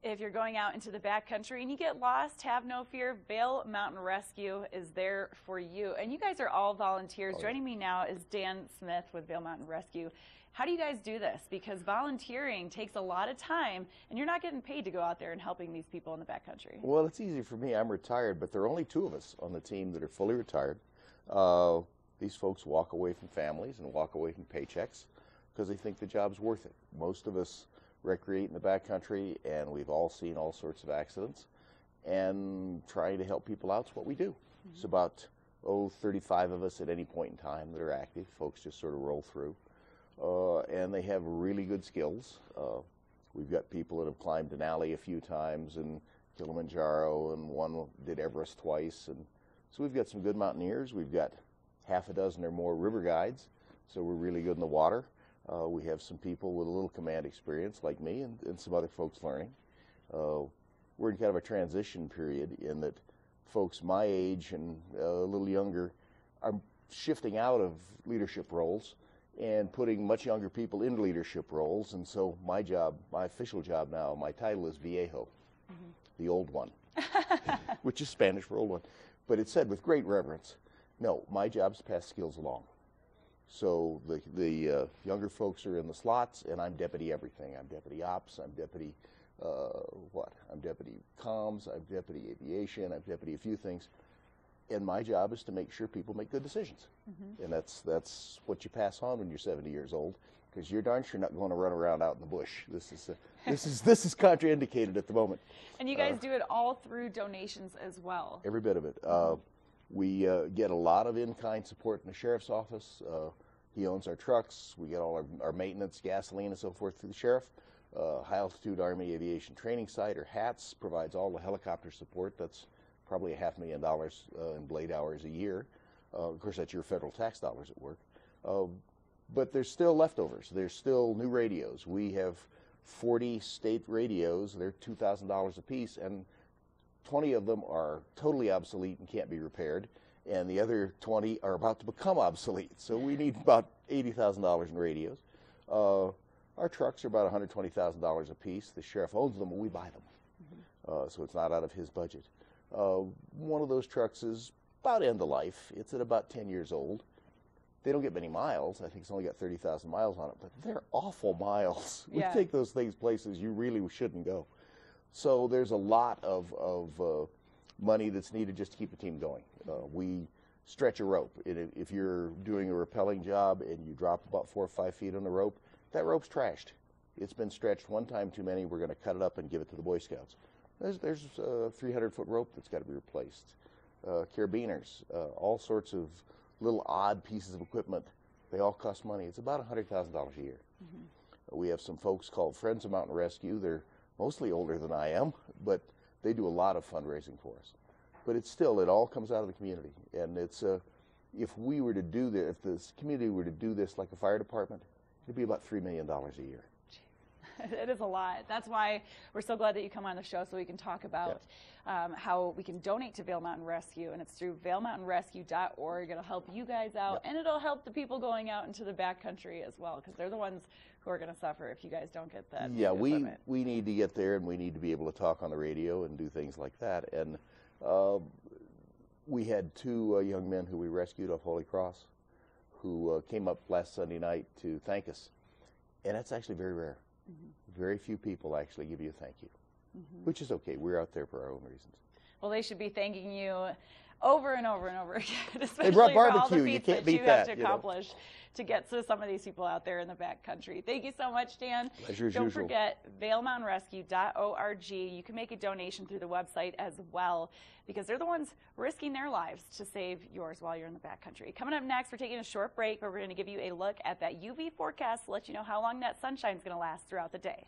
If you're going out into the backcountry and you get lost, have no fear. Vail Mountain Rescue is there for you. And you guys are all volunteers. Joining me now is Dan Smith with Vail Mountain Rescue. How do you guys do this? Because volunteering takes a lot of time, and you're not getting paid to go out there and helping these people in the backcountry. Well, it's easy for me. I'm retired, but there are only 2 of us on the team that are fully retired. These folks walk away from families and walk away from paychecks because they think the job's worth it. Most of us recreate in the backcountry, and we've all seen all sorts of accidents, and trying to help people out is what we do. It's about 35 of us at any point in time that are active. Folks just sort of roll through, and they have really good skills. We've got people that have climbed Denali a few times, and Kilimanjaro, and one did Everest twice, and so we've got some good mountaineers. We've got half a dozen or more river guides, so we're really good in the water. We have some people with a little command experience like me, and some other folks learning. We're in kind of a transition period in that folks my age and a little younger are shifting out of leadership roles and putting much younger people in leadership roles. And so my job, my official job now, my title is Viejo, the old one, which is Spanish for old one. But it's said with great reverence. No, my job is to pass skills along. So the younger folks are in the slots, and I'm deputy everything. I'm deputy ops, I'm deputy I'm deputy comms, I'm deputy aviation, I'm deputy a few things. And my job is to make sure people make good decisions. And that's what you pass on when you're 70 years old, because you're darn sure not going to run around out in the bush. This is contraindicated at the moment. And you guys do it all through donations as well. Every bit of it. We get a lot of in-kind support in the sheriff's office. He owns our trucks. We get all our maintenance, gasoline, and so forth through the sheriff. High Altitude Army Aviation Training Site, or HATS, provides all the helicopter support. That's probably $500,000 in blade hours a year. Of course, that's your federal tax dollars at work. But there's still leftovers. There's still new radios. We have 40 state radios. They're $2,000 a piece, and 20 of them are totally obsolete and can't be repaired, and the other 20 are about to become obsolete. So we need about $80,000 in radios. Our trucks are about $120,000 a piece. The sheriff owns them, but we buy them. So it's not out of his budget. One of those trucks is about end of life. It's at about 10 years old. They don't get many miles. I think it's only got 30,000 miles on it, but they're awful miles. We take those things places you really shouldn't go. So there's a lot of money that's needed just to keep the team going. We stretch a rope. If you're doing a rappelling job and you drop about 4 or 5 feet on the rope, that rope's trashed. It's been stretched one time too many. We're going to cut it up and give it to the Boy Scouts. There's a 300-foot rope that's got to be replaced. Carabiners, all sorts of little odd pieces of equipment. They all cost money. It's about $100,000 a year. We have some folks called Friends of Mountain Rescue. They're mostly older than I am, but they do a lot of fundraising for us. But it's still, it all comes out of the community. And it's, if we were to do this, if this community were to do this like a fire department, it'd be about $3 million a year. It is a lot. That's why we're so glad that you come on the show so we can talk about how we can donate to Vail Mountain Rescue, and it's through vailmountainrescue.org. It'll help you guys out, and it'll help the people going out into the backcountry as well, because they're the ones who are going to suffer if you guys don't get that. Yeah, we need to get there, and we need to be able to talk on the radio and do things like that. And we had 2 young men who we rescued off Holy Cross who came up last Sunday night to thank us, and that's actually very rare. Very few people actually give you a thank you, which is okay. We're out there for our own reasons. Well, they should be thanking you over and over and over again, especially they brought for all the barbecue. You feats can't that you beat have that, to accomplish to get to some of these people out there in the backcountry. Thank you so much, Dan. Pleasure as Don't usual. forget, vailmountainrescue.org. You can make a donation through the website as well, because they're the ones risking their lives to save yours while you're in the backcountry. Coming up next, we're taking a short break, but we're going to give you a look at that UV forecast to let you know how long that sunshine's going to last throughout the day.